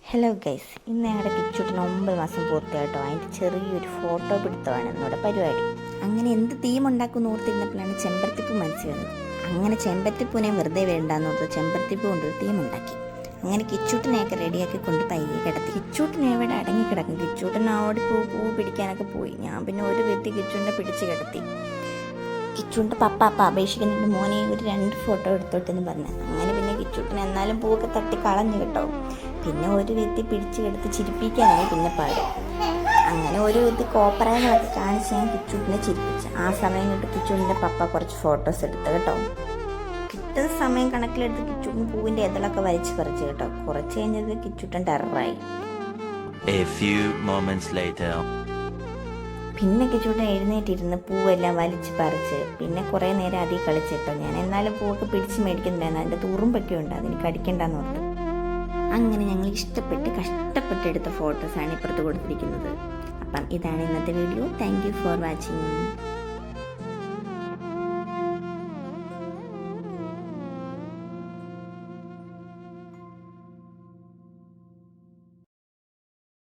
Hello guys, ഇന്ന് ഞങ്ങളുടെ കിച്ചൂട്ടിന് 9 മാസം പൂർത്തിയായിട്ടോ. അതിൻ്റെ ചെറിയൊരു ഫോട്ടോ പിടുത്തമാണ് എന്നോട് പരിപാടി. അങ്ങനെ എന്ത് തീം ഉണ്ടാക്കുമെന്ന് ഓർത്തിരുന്നപ്പോഴാണ് ചെമ്പരത്തിപ്പൂ മനസ്സിൽ വന്നത്. അങ്ങനെ ചെമ്പരത്തിപ്പൂനെ വെറുതെ വേണ്ടാന്ന് ഓർത്ത് ചെമ്പരത്തിപ്പൂ കൊണ്ടൊരു തീം ഉണ്ടാക്കി. അങ്ങനെ കിച്ചൂട്ടിനെയൊക്കെ റെഡിയാക്കി കൊണ്ട് പയ്യെ കിടത്തി. കിച്ചൂട്ടിനെ എവിടെ അടങ്ങിക്കിടക്കും. കിച്ചൂട്ടൻ ഓടി പൂ പിടിക്കാനൊക്കെ പോയി. ഞാൻ പിന്നെ ഒരു വ്യക്തി കിച്ചൂട്ടിനെ പിടിച്ച് കിടത്തി. കിച്ചൂൻ്റെ പപ്പ അപേക്ഷിക്കുന്നുണ്ട്, മോനെ ഒരു 2 ഫോട്ടോ എടുത്തോട്ടെന്ന് പറഞ്ഞു. അങ്ങനെ പിന്നെ കിച്ചൂട്ടിന് എന്നാലും പൂവൊക്കെ തട്ടി കളഞ്ഞു കേട്ടോ. പിന്നെ ഒരു വ്യക്തി പിടിച്ച് കിടത്തി ചിരിപ്പിക്കാനായി പിന്നെ പാടും. അങ്ങനെ ഒരു വ്യക്തി കോപ്പറകളൊക്കെ കാണിച്ച് ഞാൻ കിച്ചൂട്ടിനെ ചിരിപ്പിച്ചു. ആ സമയം കൊണ്ട് കിച്ചൂട്ടിൻ്റെ പപ്പ കുറച്ച് ഫോട്ടോസ് എടുത്തു കേട്ടോ. കിട്ടുന്ന സമയം കണക്കിലെടുത്ത് കിച്ചൂട്ടിന് പൂവിൻ്റെ ഇതളൊക്കെ വലിച്ചു പറിച്ചു കേട്ടോ. കുറച്ച് കഴിഞ്ഞത് കിച്ചൂട്ടൻ ടെററായി. പിന്നെ കിച്ചൂട്ടൻ എഴുന്നേറ്റിരുന്ന് പൂവെല്ലാം വലിച്ച് പറിച്ച് പിന്നെ കുറേ നേരം അതിൽ കളിച്ചിട്ടോ. ഞാൻ എന്നാലും പൂവൊക്കെ പിടിച്ച് മേടിക്കുന്നുണ്ടായിരുന്നു. അതിൻ്റെ തുറുമ്പൊക്കെ ഉണ്ട്, അതിന് കടിക്കണ്ടെന്ന് ഓർത്തു. അങ്ങനെ ഞങ്ങൾ കഷ്ടപ്പെട്ടെടുത്ത ഫോട്ടോസാണ് ഇപ്പുറത്ത് കൊടുത്തിരിക്കുന്നത്. അപ്പം ഇതാണ് ഇന്നത്തെ video. Thank you for watching.